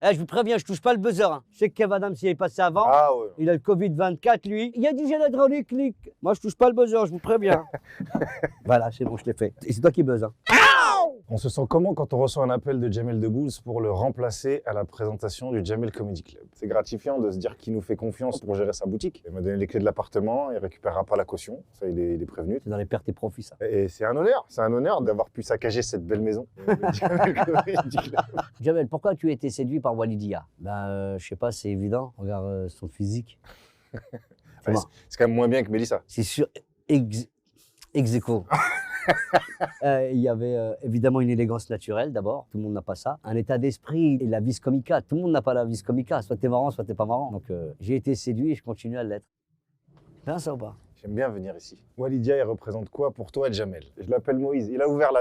Eh, je vous préviens, je touche pas le buzzer. Hein. Je sais que Kev Adams y est passé avant. Ah ouais. Il a le Covid-24, lui. Il y a du gel hydraulique, Nick. Moi, je touche pas le buzzer, je vous préviens. Voilà, c'est bon, je l'ai fait. Et c'est toi qui buzz. Hein. On se sent comment quand on reçoit un appel de Jamel Debbouze pour le remplacer à la présentation du Jamel Comedy Club? C'est gratifiant de se dire qu'il nous fait confiance pour gérer sa boutique. Il m'a donné les clés de l'appartement, il ne récupérera pas la caution. Ça, il est prévenu. C'est dans les pertes et profits, ça. Et c'est un honneur d'avoir pu saccager cette belle maison. Le Jamel Comedy Club. Jamel, pourquoi tu as été séduit par Walidia? Je sais pas, c'est évident. Regarde son physique. Ouais, c'est quand même moins bien que Mélissa. C'est sûr, ex aequo. Il y avait évidemment une élégance naturelle d'abord, tout le monde n'a pas ça. Un état d'esprit et la vis comica, tout le monde n'a pas la vis comica. Soit t'es marrant, soit t'es pas marrant. Donc j'ai été séduit et je continue à l'être. C'est bien ça ou pas? J'aime bien venir ici. Walidia, il représente quoi pour toi, Jamel? Je l'appelle Moïse. Il a ouvert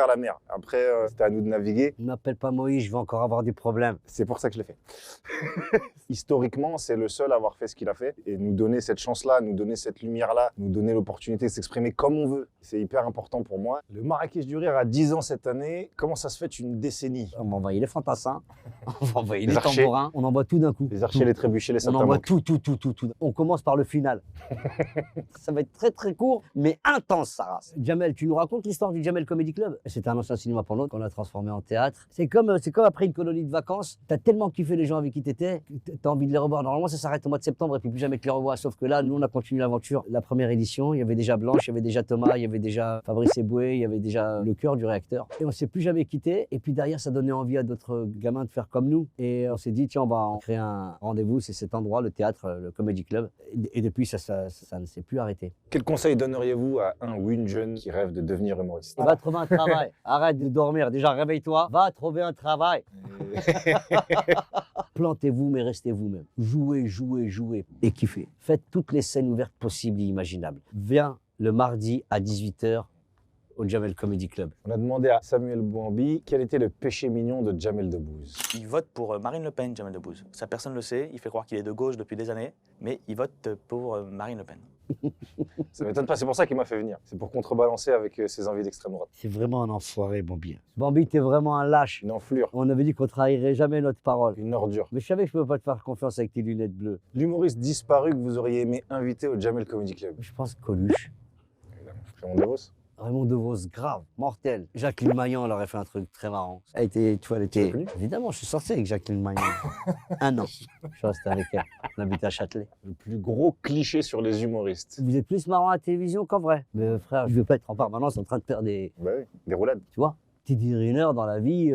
la mer. Après, c'était à nous de naviguer. Ne m'appelle pas Moïse, je vais encore avoir des problèmes. C'est pour ça que je l'ai fait. Historiquement, c'est le seul à avoir fait ce qu'il a fait. Et nous donner cette chance-là, nous donner cette lumière-là, nous donner l'opportunité de s'exprimer comme on veut. C'est hyper important pour moi. Le Marrakech du Rire a 10 ans cette année. Comment ça se fait une décennie? On va envoyer les fantassins, on va envoyer les archers. tambourins, on envoie tout d'un coup. Les archers, les trébuchets, les On envoie saltimbanques. tout. On commence par le final. Ça va être très très court, mais intense, ça race. Jamel, tu nous racontes l'histoire du Jamel Comedy Club? C'est un ancien cinéma porno qu'on a transformé en théâtre. C'est comme après une colonie de vacances. T'as tellement kiffé les gens avec qui t'étais, t'as envie de les revoir. Normalement, ça s'arrête au mois de septembre et puis plus jamais tu les revois. Sauf que là, nous, on a continué l'aventure. La première édition, il y avait déjà Blanche, il y avait déjà Thomas, il y avait déjà Fabrice Eboué, il y avait déjà le cœur du réacteur. Et on s'est plus jamais quitté. Et puis derrière, ça donnait envie à d'autres gamins de faire comme nous. Et on s'est dit, tiens, on va créer un rendez-vous. C'est cet endroit, le théâtre, le Comedy Club. Et depuis, ça ne s'est plus arrêté. Quel conseil donneriez-vous à un ou une jeune qui rêve de devenir humoriste? Va trouver un travail. Arrête de dormir. Déjà, réveille-toi. Va trouver un travail. Plantez-vous, mais restez vous-même. Jouez et kiffez. Faites toutes les scènes ouvertes possibles et imaginables. Viens le mardi à 18 h au Jamel Comedy Club. On a demandé à Samuel Bouambi quel était le péché mignon de Jamel Debbouze. Il vote pour Marine Le Pen, Jamel Debbouze. Ça, personne ne le sait. Il fait croire qu'il est de gauche depuis des années, mais il vote pour Marine Le Pen. Ça m'étonne pas, c'est pour ça qu'il m'a fait venir. C'est pour contrebalancer avec ses envies d'extrême droite. C'est vraiment un enfoiré, Bambi. Bambi, t'es vraiment un lâche. Une enflure, On avait dit qu'on trahirait jamais notre parole. une ordure. Mais je savais que je ne pouvais pas te faire confiance avec tes lunettes bleues. L'humoriste disparu que vous auriez aimé inviter au Jamel Comedy Club. Je pense Coluche. Évidemment. Raymond DeVos. Raymond DeVos, grave, mortel. Jacqueline Maillan, elle aurait fait un truc très marrant. Elle était, tu vois, elle était... connu Évidemment, je suis sorti avec Jacqueline Maillan. Un an. Je suis resté avec elle. On habitait à Châtelet. Le plus gros cliché sur les humoristes. Vous êtes plus marrant à la télévision qu'en vrai. Mais frère, je veux pas être en permanence en train de faire des... Bah oui, des roulades. Tu vois, Teddy Riner dans la vie,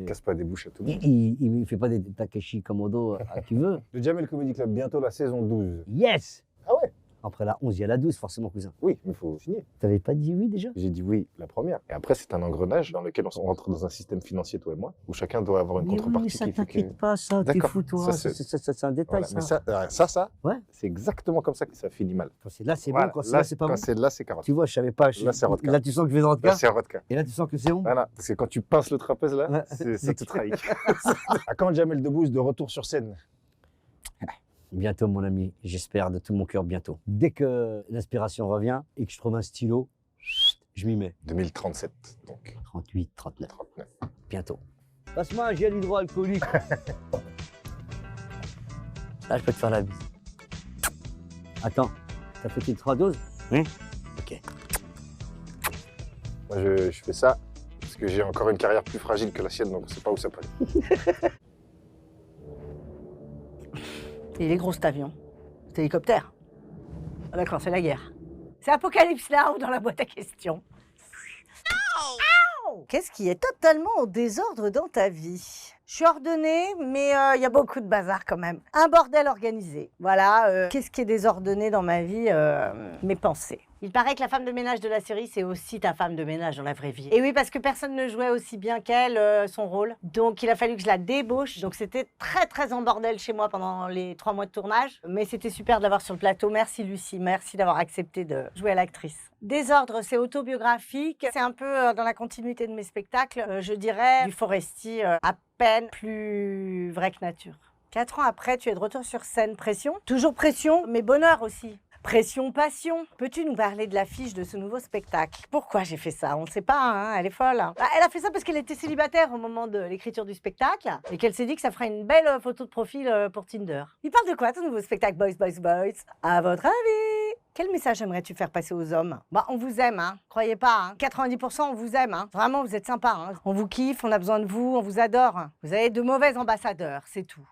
Casse pas des bouches à tout le monde. il fait pas des Takeshi Komodo à qui veut. Le Jamel Comedy Club, bientôt la saison 12. Yes. Ah ouais? Après la 11, il y a la 12, forcément, cousin. Oui, mais il faut signer. T'avais pas dit oui déjà? J'ai dit oui la première. Et après, c'est un engrenage dans lequel on rentre dans un système financier, toi et moi, où chacun doit avoir une Mais oui, contrepartie mais ça qui fait que... t'inquiète pas, ça, t'es D'accord. fou, toi. Ça, C'est un détail, Voilà. ça. Mais ça, Ouais. c'est exactement comme ça que ça finit mal. Quand c'est là, c'est Voilà. bon, quand c'est Là, là, c'est pas bon. Quand c'est là, c'est carotte. Tu vois, je savais pas. Là, c'est Rodka. Là, tu sens que je vais dans le Là, cas. c'est Rodka. Et là, tu sens que c'est bon. Voilà, parce que quand tu pinces le trapèze là, Ouais. ça te trahit. À quand Jamel Debbouze de retour sur scène? Bientôt, mon ami, j'espère de tout mon cœur, bientôt. Dès que l'inspiration revient et que je trouve un stylo, je m'y mets. 2037, donc 38, 39, 39. bientôt. Passe-moi un gel hydroalcoolique. Là, je peux te faire la bise. Attends, t'as fait tes 3 doses? Oui. Ok. Moi, je fais ça parce que j'ai encore une carrière plus fragile que la sienne, donc on sait pas où ça peut aller. Il est gros cet avion. C'est hélicoptère. Ah, d'accord, c'est la guerre. C'est Apocalypse Now dans la boîte à questions. Qu'est-ce qui est totalement au désordre dans ta vie? Je suis ordonnée, mais il y a beaucoup de bazar quand même. Un bordel organisé. Voilà. Qu'est-ce qui est désordonné dans ma vie? Mes pensées. Il paraît que la femme de ménage de la série, c'est aussi ta femme de ménage dans la vraie vie. Et oui, parce que personne ne jouait aussi bien qu'elle son rôle. Donc, il a fallu que je la débauche. Donc, c'était très, très en bordel chez moi pendant les 3 mois de tournage. Mais c'était super de l'avoir sur le plateau. Merci, Lucie. Merci d'avoir accepté de jouer à l'actrice. Désordre, c'est autobiographique. C'est un peu dans la continuité de mes spectacles. Je dirais du Foresti à peine plus vrai que nature. 4 ans après, tu es de retour sur scène. Pression. Toujours pression, mais bonheur aussi. Pression, passion. Peux-tu nous parler de l'affiche de ce nouveau spectacle? Pourquoi j'ai fait ça? On ne sait pas, hein, elle est folle. Ah, elle a fait ça parce qu'elle était célibataire au moment de l'écriture du spectacle et qu'elle s'est dit que ça ferait une belle photo de profil pour Tinder. Il parle de quoi ton nouveau spectacle Boys, Boys, Boys? À votre avis? Quel message aimerais-tu faire passer aux hommes? Bah, on vous aime, hein. Croyez pas, hein. 90% on vous aime, hein. Vraiment, vous êtes sympa, hein. On vous kiffe, on a besoin de vous, on vous adore. Vous avez de mauvais ambassadeurs, c'est tout.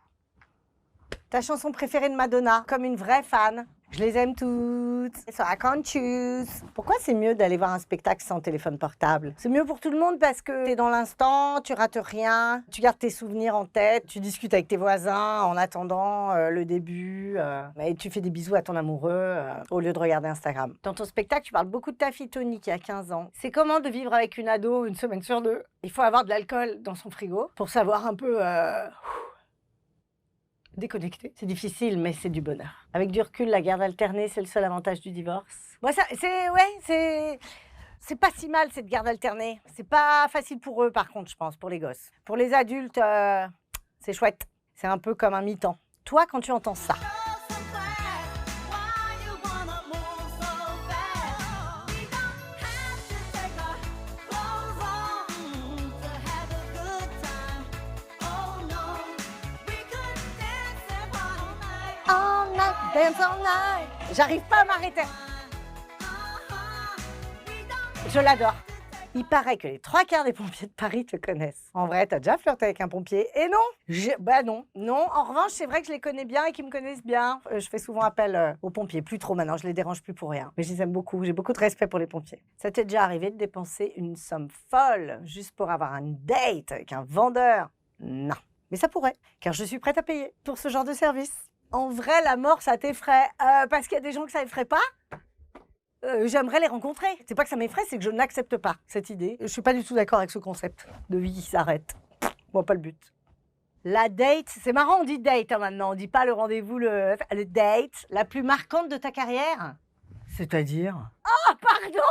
Ta chanson préférée de Madonna, comme une vraie fan. Je les aime toutes. So I can't choose. Pourquoi c'est mieux d'aller voir un spectacle sans téléphone portable? C'est mieux pour tout le monde parce que t'es dans l'instant, tu rates rien, tu gardes tes souvenirs en tête, tu discutes avec tes voisins en attendant le début, et tu fais des bisous à ton amoureux au lieu de regarder Instagram. Dans ton spectacle, tu parles beaucoup de ta fille Tony qui a 15 ans. C'est comment de vivre avec une ado une semaine sur deux? Il faut avoir de l'alcool dans son frigo pour savoir un peu... déconnecté. C'est difficile, mais c'est du bonheur. Avec du recul, la garde alternée, c'est le seul avantage du divorce. Bon, c'est pas si mal cette garde alternée. C'est pas facile pour eux, par contre, je pense, pour les gosses. Pour les adultes, c'est chouette. C'est un peu comme un mi-temps. Toi, quand tu entends ça, dance all night. J'arrive pas à m'arrêter. Je l'adore. Il paraît que les 3/4 des pompiers de Paris te connaissent. En vrai, t'as déjà flirté avec un pompier? Et non, bah non. Non, en revanche, c'est vrai que je les connais bien et qu'ils me connaissent bien. Je fais souvent appel aux pompiers. Plus trop maintenant, je les dérange plus pour rien. Mais je les aime beaucoup, j'ai beaucoup de respect pour les pompiers. Ça t'est déjà arrivé de dépenser une somme folle juste pour avoir un date avec un vendeur? Non. Mais ça pourrait, car je suis prête à payer pour ce genre de service. En vrai, la mort, ça t'effraie. Parce qu'il y a des gens que ça effraie pas. J'aimerais les rencontrer. C'est pas que ça m'effraie, c'est que je n'accepte pas cette idée. Je suis pas du tout d'accord avec ce concept de vie qui s'arrête. Bon, pas le but. La date, c'est marrant, on dit date hein, maintenant. On dit pas le rendez-vous, le date. La plus marquante de ta carrière? C'est-à-dire? Oh, pardon.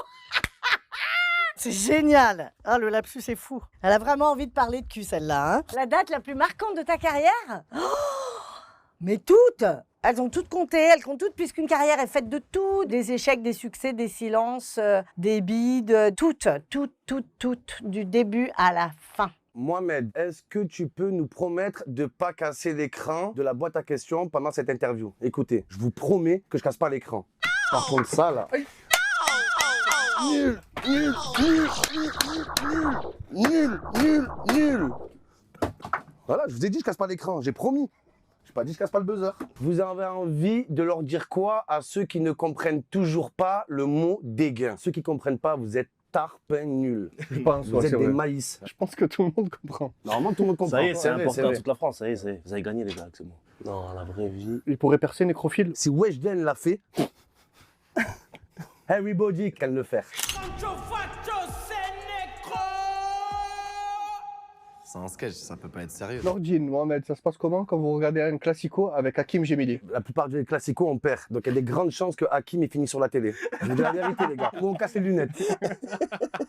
C'est génial. Ah, le lapsus est fou. Elle a vraiment envie de parler de cul, celle-là. Hein. La date la plus marquante de ta carrière? Mais toutes! Elles ont toutes compté, elles comptent toutes puisqu'une carrière est faite de tout. Des échecs, des succès, des silences, des bides, toutes, du début à la fin. Mohamed, est-ce que tu peux nous promettre de ne pas casser l'écran de la boîte à questions pendant cette interview? Écoutez, je vous promets que je casse pas l'écran. Par contre, ça là... Nul, nul, nul, nul, nul, nul. Voilà, je vous ai dit, je casse pas l'écran, j'ai promis. Je pas dit, je casse pas le buzzer. Vous avez envie de leur dire quoi à ceux qui ne comprennent toujours pas le mot dégain? Ceux qui comprennent pas, vous êtes tarpin nul. Je pense, vous êtes des maïs. Je pense que tout le monde comprend. Normalement, tout le monde comprend. Ça y est, c'est vrai, important, toute la France, ça y est, vous avez gagné les gars, c'est bon. Non, la vraie vie. Il pourrait percer nécrophile. Si Weshden l'a fait, everybody can le faire. C'est un sketch, ça peut pas être sérieux. Nordine, Mohamed, ça se passe comment quand vous regardez un classico avec Hakim Gemili? La plupart des classicos, on perd. Donc il y a des grandes chances que Hakim ait fini sur la télé. Je vous dis la vérité, les gars. Ou on casse les lunettes.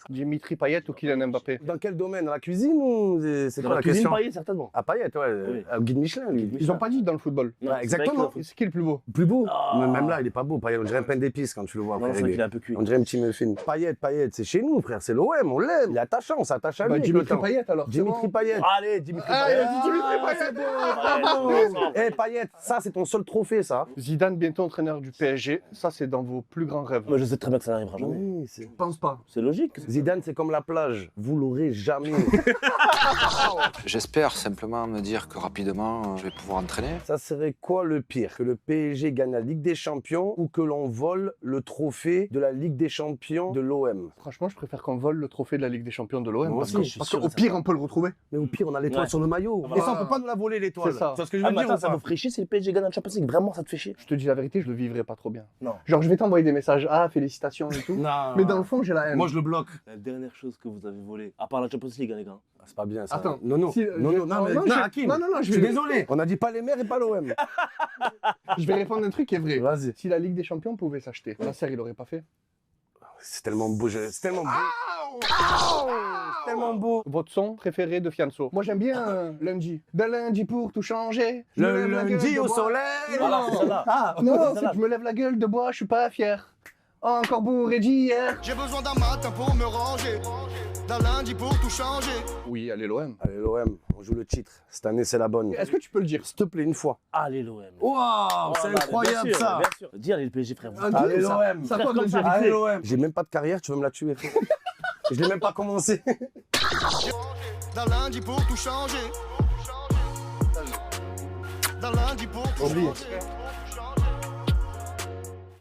Dimitri Payet ou Kylian Mbappé? Dans quel domaine? Dans la cuisine ou c'est quoi la cuisine, question? Payet, certainement. À Payet, ouais. Oui. Au Guide Michelin, lui. Ils ont pas dit dans le football. Non, Ouais, exactement. C'est qui le plus beau? Plus beau. Oh. Même là, il est pas beau, Payet. On dirait un pain d'épices quand tu le vois. Non, frère. c'est vrai qu'il est un peu cuit. On dirait un petit muffin. Payet, c'est chez nous, frère. C'est l'OM, on l'aime. Il est attachant, on s'attache à lui. Bah, avec le Dimitri temps. Payet alors. Dimitri Payet. Allez, Dimitri Ah, Payet. il a dit Dimitri Payet. Eh, Payet, ça, c'est ton seul trophée, ça. Zidane, bientôt entraîneur du PSG. Ça, c'est dans vos plus grands rêves. Moi, je sais très bien que ça n'arrivera jamais. Oui, c'est... Je pense pas. C'est logique. Zidane, c'est comme la plage. Vous l'aurez jamais. J'espère simplement me dire que rapidement, je vais pouvoir entraîner. Ça serait quoi le pire? Que le PSG gagne la Ligue des Champions ou que l'on vole le trophée de la Ligue des Champions de l'OM? Franchement, je préfère qu'on vole le trophée de la Ligue des Champions de l'OM. Moi Parce aussi, que- je parce suis sûr qu'au de ça. pire, on peut le retrouver. Mais au pire, on a l'étoile Ouais. sur le maillot. Ah, Et ça, on bah, peut pas nous la voler, l'étoile. c'est ça. Tu vois ce que je Ah, veux mais dire attends, ou ça pas? vous ferait chier si le PSG gagne la Champions League. Vraiment, ça te fait chier? Je te dis la vérité, je le vivrai pas trop bien. Non. Genre, je vais t'envoyer des messages. Ah, félicitations et tout. Non. Mais dans le fond, j'ai la haine. Moi, je le bloque. La dernière chose que vous avez volée, à part la Champions League, les gars. Ah, c'est pas bien, ça. Attends. Non, non. Si, non, je- non, non, mais... non, non, je- Hakim. non, Je je suis vais- désolé. On a dit pas les mères et pas l'OM. Je vais répondre un truc qui est vrai. Vas-y. Si la Ligue des Champions pouvait s'acheter, Nasser, il aurait pas fait. C'est tellement beau, c'est tellement beau. C'est tellement beau. Votre son préféré de Fianso? Moi j'aime bien lundi. De lundi pour tout changer. Je me Le lève la gueule lundi de au bois. soleil. Voilà, c'est celle-là. Ah, Non, c'est c'est celle-là. que je me lève la gueule de bois, je suis pas fier. Encore bourré d'hier. J'ai besoin d'un matin pour me ranger, d'un lundi pour tout changer. Oui, allez l'OM. Allez, l'OM, on joue le titre. Cette année, c'est la bonne. Est-ce que tu peux le dire? S'il te plaît, une fois. Allez, l'OM. Waouh, c'est incroyable ça. Bien sûr. Dis allez, le PSG, frère. Allez, l'OM. Ça Frère, quoi de comme le ça, dire? Allez, l'OM. J'ai même pas de carrière, tu veux me la tuer, frère. Je l'ai même pas commencé. D'un lundi pour tout changer, d'un lundi pour tout Oublie. changer.